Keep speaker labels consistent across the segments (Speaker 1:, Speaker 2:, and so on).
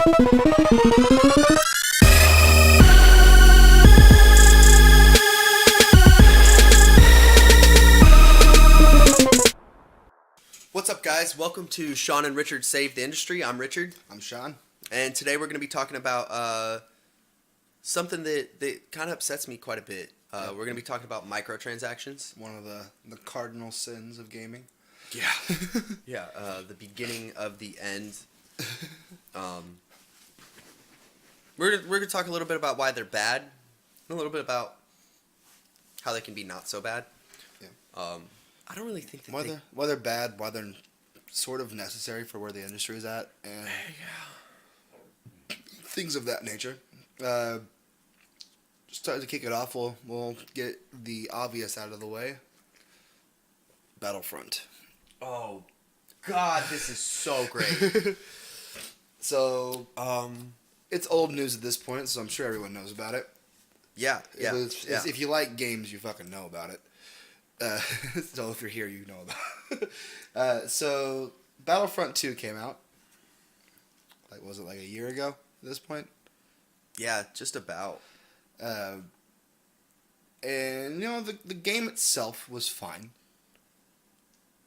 Speaker 1: What's up, guys? Welcome to Shawn and Richard Save the Industry. I'm Richard.
Speaker 2: I'm Shawn.
Speaker 1: And today we're going to be talking about something that kind of upsets me quite a bit. We're going to be talking about microtransactions.
Speaker 2: One of the cardinal sins of gaming.
Speaker 1: Yeah. Yeah, the beginning of the end. We're going to talk a little bit about why they're bad, and a little bit about how they can be not so bad.
Speaker 2: Yeah.
Speaker 1: I don't really think that
Speaker 2: why they're bad, why they're sort of necessary for where the industry is at, and things of that nature. Start to kick it off, we'll get the obvious out of the way. Battlefront.
Speaker 1: Oh, God, this is so great.
Speaker 2: So, it's old news at this point, so I'm sure everyone knows about it.
Speaker 1: Yeah.
Speaker 2: If you like games, you fucking know about it. So if you're here, you know about it. So Battlefront 2 came out. Was it like a year ago at this point?
Speaker 1: Yeah, just about.
Speaker 2: And the game itself was fine.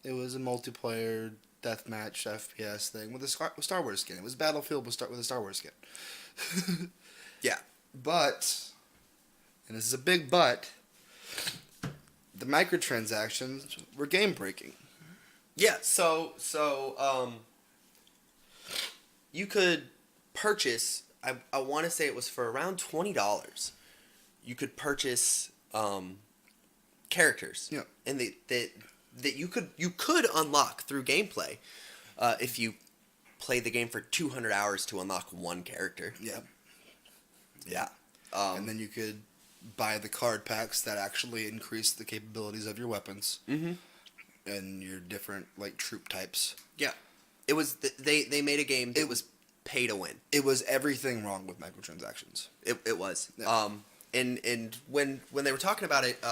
Speaker 2: It was a multiplayer deathmatch FPS thing with a Star Wars skin. It was Battlefield with a Star Wars skin.
Speaker 1: Yeah.
Speaker 2: But, and this is a big but, the microtransactions were game breaking.
Speaker 1: Yeah, so you could purchase, I want to say it was for around $20. You could purchase characters.
Speaker 2: Yeah.
Speaker 1: And that you could unlock through gameplay if you play the game for 200 hours to unlock one character.
Speaker 2: Yeah.
Speaker 1: Yeah.
Speaker 2: And then you could buy the card packs that actually increase the capabilities of your weapons.
Speaker 1: Mm-hmm.
Speaker 2: And your different troop types.
Speaker 1: Yeah. It was they made a game that was pay to win.
Speaker 2: It was everything wrong with microtransactions.
Speaker 1: It was.
Speaker 2: Yeah.
Speaker 1: And when they were talking about it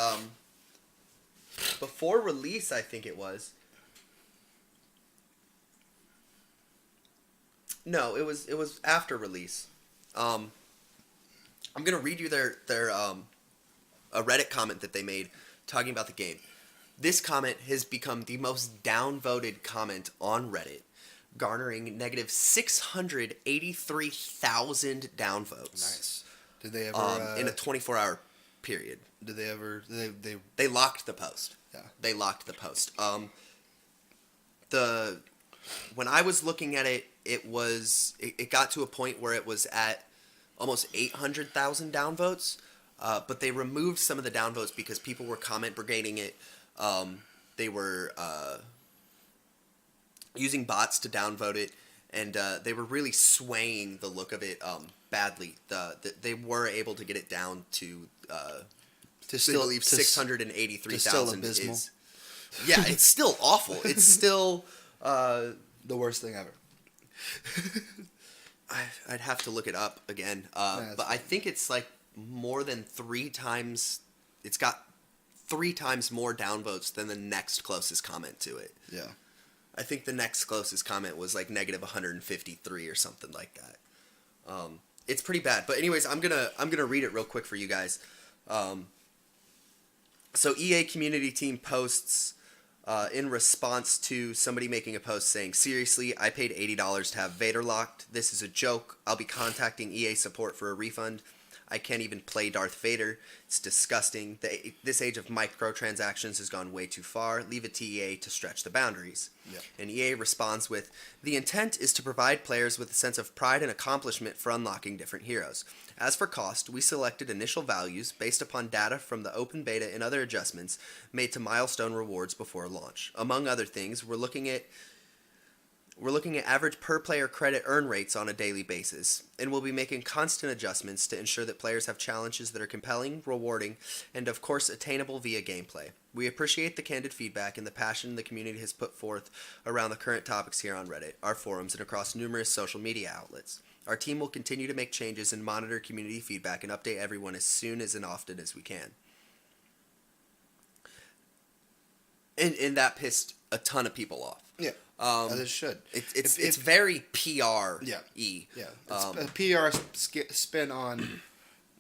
Speaker 1: before release, I think it was. No, it was after release. I'm gonna read you their a Reddit comment that they made talking about the game. This comment has become the most downvoted comment on Reddit, garnering negative 683,000 downvotes. Nice.
Speaker 2: Did they ever
Speaker 1: in a 24-hour period?
Speaker 2: Did they ever?
Speaker 1: They locked the post.
Speaker 2: Yeah.
Speaker 1: They locked the post. When I was looking at it, it got to a point where it was at almost 800,000 downvotes, but they removed some of the downvotes because people were comment brigading it. They were using bots to downvote it, and they were really swaying the look of it badly. They were able to get it down to still believe 683,000 is. Yeah, it's still awful. It's still
Speaker 2: the worst thing ever.
Speaker 1: I'd have to look it up again, but I think it's more than 3 times. It's got 3 times more downvotes than the next closest comment to it.
Speaker 2: Yeah,
Speaker 1: I think the next closest comment was negative 153 or something like that. It's pretty bad. But anyways, I'm gonna read it real quick for you guys. So EA community team posts. In response to somebody making a post saying, "Seriously, I paid $80 to have Vader locked. This is a joke. I'll be contacting EA support for a refund. I can't even play Darth Vader. It's disgusting. This age of microtransactions has gone way too far. Leave it to EA to stretch the boundaries."
Speaker 2: Yep.
Speaker 1: And EA responds with, "The intent is to provide players with a sense of pride and accomplishment for unlocking different heroes. As for cost, we selected initial values based upon data from the open beta and other adjustments made to milestone rewards before launch. Among other things, we're looking at average per-player credit earn rates on a daily basis, and we'll be making constant adjustments to ensure that players have challenges that are compelling, rewarding, and of course attainable via gameplay. We appreciate the candid feedback and the passion the community has put forth around the current topics here on Reddit, our forums, and across numerous social media outlets. Our team will continue to make changes and monitor community feedback and update everyone as soon as and often as we can." And that pissed a ton of people off.
Speaker 2: Yeah. As it should.
Speaker 1: It's very PR.
Speaker 2: Yeah.
Speaker 1: E.
Speaker 2: Yeah. It's a PR spin on.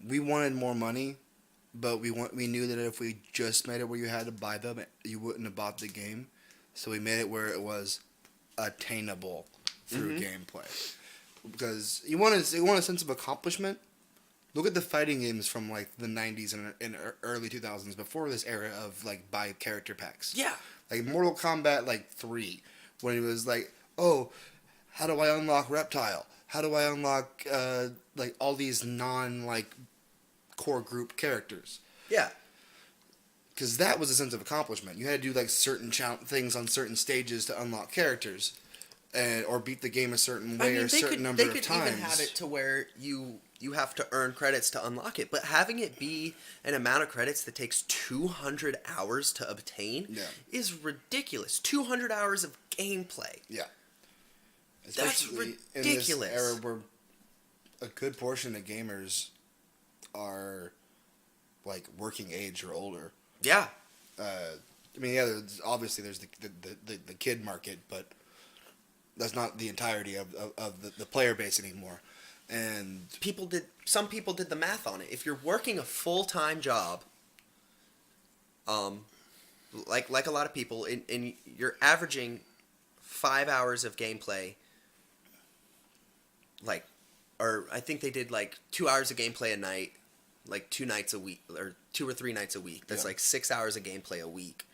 Speaker 2: We wanted more money, but we knew that if we just made it where you had to buy them, you wouldn't have bought the game. So we made it where it was attainable through gameplay. Because you want a sense of accomplishment. Look at the fighting games from like the 90s and early 2000s, before this era of like buy character packs.
Speaker 1: Yeah.
Speaker 2: Like Mortal Kombat like 3, when it was like, oh, how do I unlock Reptile? How do I unlock like all these non like core group characters?
Speaker 1: Yeah.
Speaker 2: Because that was a sense of accomplishment. You had to do like certain things on certain stages to unlock characters, or beat the game a certain way or a certain number of times.
Speaker 1: They could even have it to where you have to earn credits to unlock it, but having it be an amount of credits that takes 200 hours to obtain is ridiculous. 200 hours of gameplay.
Speaker 2: Yeah.
Speaker 1: Especially that's ridiculous.
Speaker 2: In this era where a good portion of gamers are like working age or older.
Speaker 1: Yeah.
Speaker 2: I mean, yeah, obviously there's the kid market, but that's not the entirety of the player base anymore. And
Speaker 1: some people did the math on it. If you're working a full-time job, like a lot of people, and you're averaging 5 hours of gameplay, or I think they did like 2 hours of gameplay a night, like 2 nights a week, or 2 or 3 nights a week. That's like 6 hours of gameplay a week.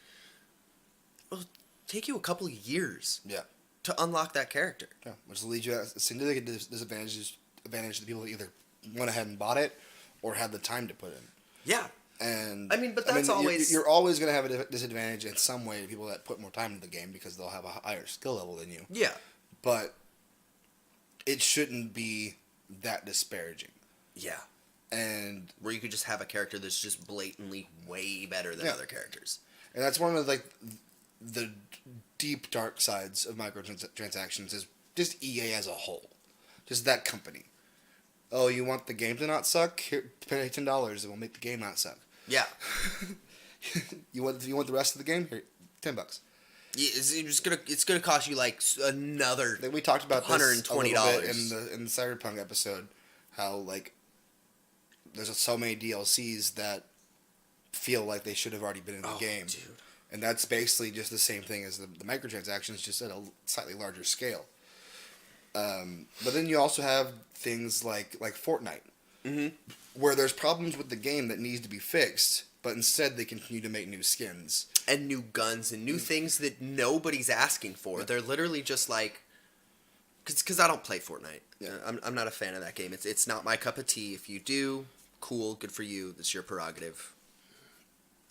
Speaker 1: It'll take you a couple of years.
Speaker 2: Yeah.
Speaker 1: To unlock that character.
Speaker 2: Yeah, which leads you at a significant disadvantage to people that either went ahead and bought it or had the time to put in.
Speaker 1: Yeah.
Speaker 2: And
Speaker 1: but that's always...
Speaker 2: You're always going to have a disadvantage in some way to people that put more time into the game, because they'll have a higher skill level than you.
Speaker 1: Yeah.
Speaker 2: But it shouldn't be that disparaging.
Speaker 1: Yeah.
Speaker 2: And
Speaker 1: where you could just have a character that's just blatantly way better than other characters.
Speaker 2: And that's one of like the deep dark sides of microtransactions, is just EA as a whole. Just that company. Oh, you want the game to not suck? Here, pay $10 and we'll make the game not suck.
Speaker 1: Yeah.
Speaker 2: you want the rest of the game? Here, $10.
Speaker 1: Yeah, it's gonna cost you like another.
Speaker 2: We talked about
Speaker 1: $120
Speaker 2: in the Cyberpunk episode. How like there's so many DLCs that feel like they should have already been in the game.
Speaker 1: Dude.
Speaker 2: And that's basically just the same thing as the microtransactions, just at a slightly larger scale. But then you also have things like Fortnite, where there's problems with the game that needs to be fixed, but instead they continue to make new skins.
Speaker 1: And new guns and new things that nobody's asking for. Yeah. They're literally just like... Because I don't play Fortnite. Yeah. I'm not a fan of that game. It's not my cup of tea. If you do, cool, good for you. That's your prerogative.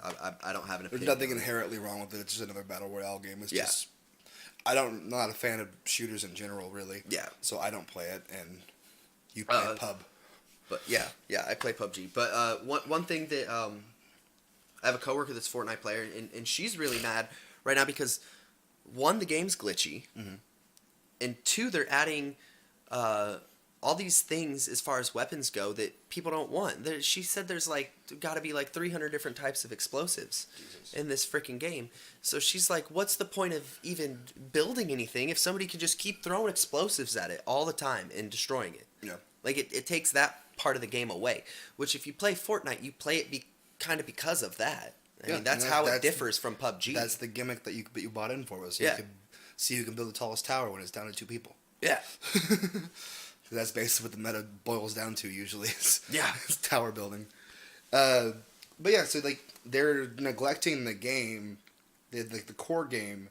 Speaker 1: I don't have an opinion.
Speaker 2: There's nothing inherently wrong with it. It's just another battle royale game. It's just... I'm not a fan of shooters in general, really. Yeah. So I don't play it, and you play PUB.
Speaker 1: But yeah, I play PUBG. But one thing that I have a coworker that's a Fortnite player, and she's really mad right now because 1, the game's glitchy, and 2, they're adding all these things as far as weapons go that people don't want. She said there's got to be 300 different types of explosives in this freaking game. So she's like, what's the point of even building anything if somebody could just keep throwing explosives at it all the time and destroying it? Yeah. It takes that part of the game away. Which if you play Fortnite, you play it kind of because of that. I mean, that's how it differs from PUBG.
Speaker 2: That's the gimmick that you bought in for, was so you could see who can build the tallest tower when it's down to 2 people. Yeah. That's basically what the meta boils down to usually. It's tower building. But yeah, so they're neglecting the game, the core game,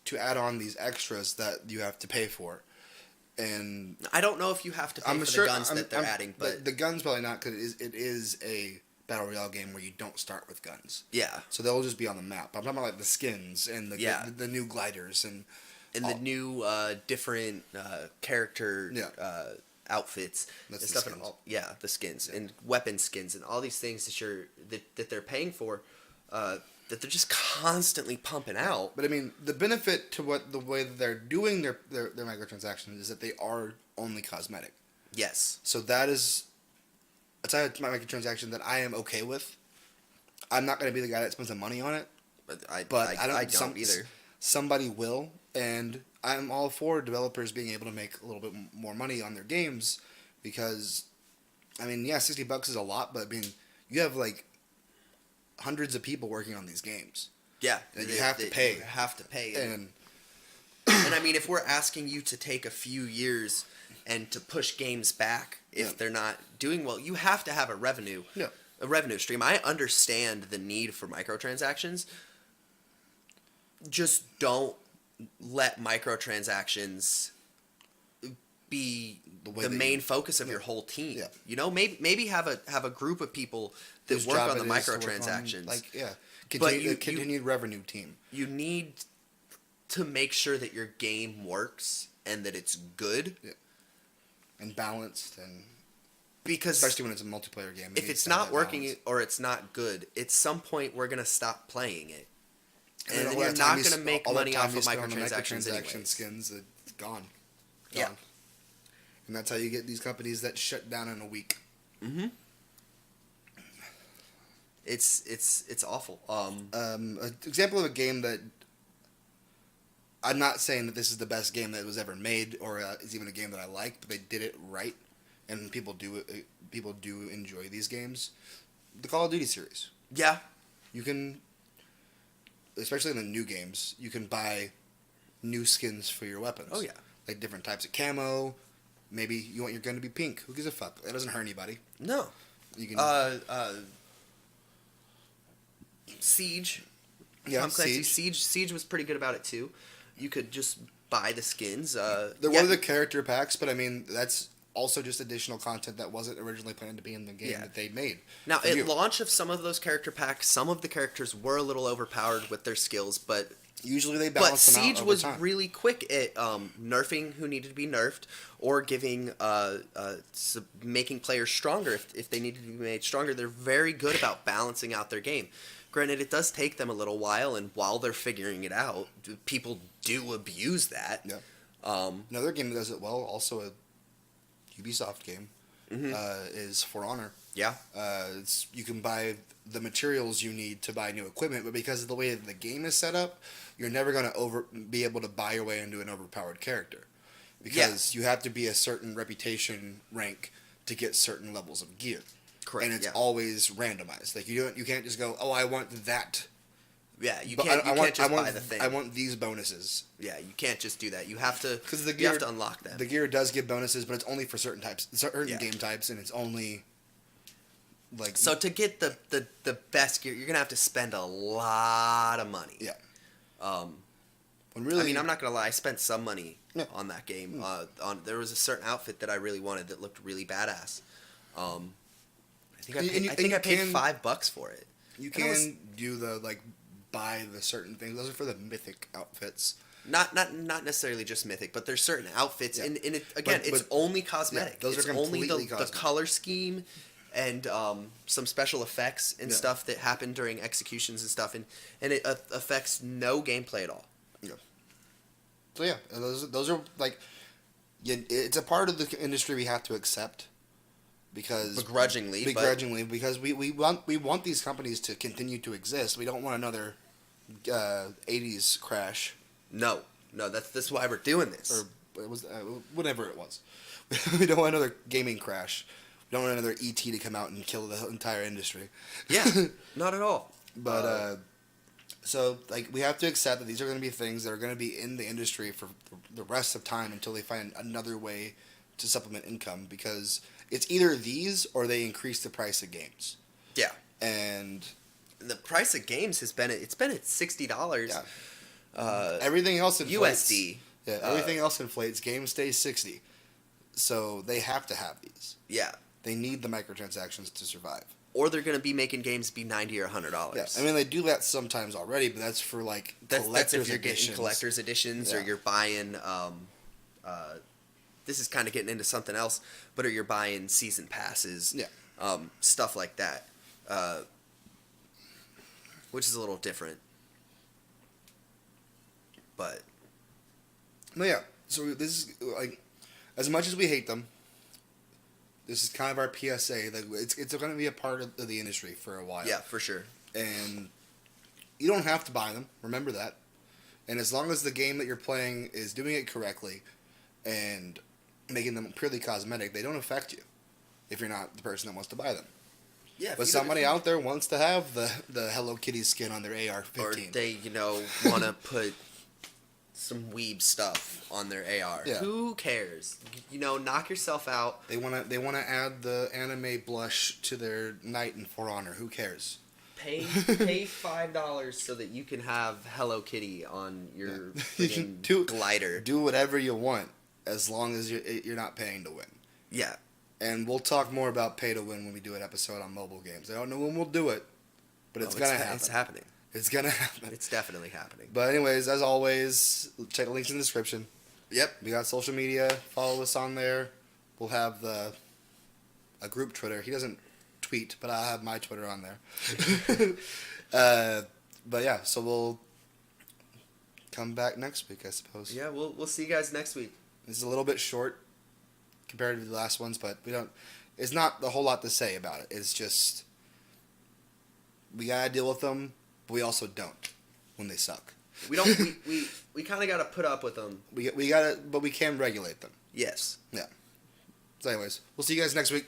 Speaker 2: to add on these extras that you have to pay for. And
Speaker 1: I don't know if you have to pay for the guns that they're adding, but
Speaker 2: the guns probably not, because it is a battle royale game where you don't start with guns.
Speaker 1: Yeah.
Speaker 2: So they'll just be on the map. I'm talking about the skins and the new gliders and
Speaker 1: the new different character outfits and stuff. And the skins and weapon skins and all these things that they're paying for, that they're just constantly pumping out.
Speaker 2: But I mean, the benefit to the way that they're doing their microtransactions is that they are only cosmetic. Yes. So that is a type of microtransaction that I am okay with. I'm not going to be the guy that spends the money on it.
Speaker 1: But I don't either.
Speaker 2: Somebody will, and I'm all for developers being able to make a little bit more money on their games because, I mean, yeah, $60 is a lot, but I mean, you have like hundreds of people working on these games.
Speaker 1: Yeah,
Speaker 2: And you have to pay.
Speaker 1: You have to pay.
Speaker 2: And
Speaker 1: And I mean, if we're asking you to take a few years and to push games back if they're not doing well, you have to have a revenue stream. I understand the need for microtransactions. Just don't let microtransactions be the main focus of your whole team.
Speaker 2: Yeah.
Speaker 1: You know, maybe have a group of people that
Speaker 2: whose
Speaker 1: work
Speaker 2: job
Speaker 1: on the
Speaker 2: it is to work
Speaker 1: microtransactions.
Speaker 2: on,
Speaker 1: But
Speaker 2: continued revenue team.
Speaker 1: You need to make sure that your game works and that it's good.
Speaker 2: Yeah. And balanced, and
Speaker 1: because
Speaker 2: especially when it's a multiplayer game.
Speaker 1: If it's not working or it's not good, at some point we're gonna stop playing it, and then you're not gonna make money off of microtransactions anyways.
Speaker 2: Skins, it's gone.
Speaker 1: Yeah.
Speaker 2: And that's how you get these companies that shut down in a week.
Speaker 1: Mm-hmm. It's awful.
Speaker 2: An example of a game that I'm not saying that this is the best game that was ever made, or is even a game that I like, but they did it right, and people do enjoy these games. The Call of Duty series.
Speaker 1: Yeah.
Speaker 2: You can, especially in the new games, you can buy new skins for your weapons.
Speaker 1: Oh yeah.
Speaker 2: Like different types of camo. Maybe you want your gun to be pink. Who gives a fuck? That doesn't hurt anybody.
Speaker 1: No.
Speaker 2: You can.
Speaker 1: Siege.
Speaker 2: Yeah,
Speaker 1: Tom Clancy's Siege was pretty good about it too. You could just buy the skins.
Speaker 2: There were the character packs, but I mean that's also just additional content that wasn't originally planned to be in the game that they made.
Speaker 1: Now, at launch of some of those character packs, some of the characters were a little overpowered with their skills, but
Speaker 2: usually they balance them out
Speaker 1: Siege
Speaker 2: over
Speaker 1: was
Speaker 2: time.
Speaker 1: really quick at nerfing who needed to be nerfed, or giving making players stronger if they needed to be made stronger. They're very good about balancing out their game. Granted, it does take them a little while, and while they're figuring it out, people do abuse that.
Speaker 2: Yeah. Another game that does it well, also a Ubisoft game, is For Honor.
Speaker 1: Yeah.
Speaker 2: You can buy the materials you need to buy new equipment, but because of the way that the game is set up, you're never going to be able to buy your way into an overpowered character, because you have to be a certain reputation rank to get certain levels of gear.
Speaker 1: Correct.
Speaker 2: And it's always randomized. Like you can't just go, oh, I want that.
Speaker 1: Yeah, you can't just buy the thing.
Speaker 2: I want these bonuses.
Speaker 1: Yeah, you can't just do that. You have to
Speaker 2: you
Speaker 1: have to unlock them.
Speaker 2: The gear does give bonuses, but it's only for certain game types, and it's only like.
Speaker 1: So to get the best gear, you're gonna have to spend a lot of money.
Speaker 2: Yeah. When really,
Speaker 1: I mean, I'm not gonna lie. I spent some money on that game. There was a certain outfit that I really wanted that looked really badass. I think I paid $5 for it.
Speaker 2: You can do the buy the certain things. Those are for the mythic outfits.
Speaker 1: Not necessarily just mythic, but there's certain outfits, and it, again, it's only cosmetic.
Speaker 2: Yeah, those
Speaker 1: it's
Speaker 2: are
Speaker 1: only
Speaker 2: completely
Speaker 1: the color scheme and some special effects and stuff that happen during executions and stuff, and it affects no gameplay at all.
Speaker 2: Yeah. So yeah, those are it's a part of the industry we have to accept. Begrudgingly, because we want these companies to continue to exist. We don't want another 80s crash.
Speaker 1: No, that's why we're doing this.
Speaker 2: Or it was whatever it was. We don't want another gaming crash. We don't want another ET to come out and kill the entire industry.
Speaker 1: Yeah, not at all.
Speaker 2: But so we have to accept that these are going to be things that are going to be in the industry for the rest of time until they find another way to supplement income, because it's either these or they increase the price of games.
Speaker 1: Yeah.
Speaker 2: And
Speaker 1: the price of games has been at $60.
Speaker 2: Yeah. Everything else inflates.
Speaker 1: USD.
Speaker 2: Yeah, everything else inflates. Games stay 60. So they have to have these.
Speaker 1: Yeah.
Speaker 2: They need the microtransactions to survive.
Speaker 1: Or they're going to be making games be $90 or $100.
Speaker 2: Yeah. I mean, they do that sometimes already, but that's for
Speaker 1: that's if you're getting collector's editions, or you're buying this is kind of getting into something else, but or you're buying season passes, stuff like that, which is a little different. But
Speaker 2: yeah, so this is as much as we hate them, this is kind of our PSA that it's going to be a part of the industry for a while.
Speaker 1: Yeah, for sure.
Speaker 2: And you don't have to buy them. Remember that. And as long as the game that you're playing is doing it correctly and making them purely cosmetic, they don't affect you if you're not the person that wants to buy them.
Speaker 1: Yeah,
Speaker 2: But somebody out there wants to have the Hello Kitty skin on their AR-15.
Speaker 1: or they, want to put some weeb stuff on their AR.
Speaker 2: Yeah.
Speaker 1: Who cares? Knock yourself out.
Speaker 2: They wanna add the anime blush to their knight in For Honor. Who cares?
Speaker 1: Pay $5 so that you can have Hello Kitty on your glider.
Speaker 2: Do whatever you want as long as you're not paying to win.
Speaker 1: Yeah.
Speaker 2: And we'll talk more about pay to win when we do an episode on mobile games. I don't know when we'll do it, but it's gonna happen.
Speaker 1: It's happening.
Speaker 2: It's gonna happen.
Speaker 1: It's definitely happening.
Speaker 2: But anyways, as always, check the links in the description.
Speaker 1: Yep.
Speaker 2: We got social media. Follow us on there. We'll have a group Twitter. He doesn't tweet, but I'll have my Twitter on there. But yeah, so we'll come back next week, I suppose.
Speaker 1: Yeah, we'll see you guys next week.
Speaker 2: This is a little bit short compared to the last ones, but it's not a whole lot to say about it. It's just we gotta deal with them, but we also don't when they suck.
Speaker 1: We don't. we kind of gotta put up with them.
Speaker 2: We gotta, but we can regulate them.
Speaker 1: Yes.
Speaker 2: Yeah. So anyways, we'll see you guys next week.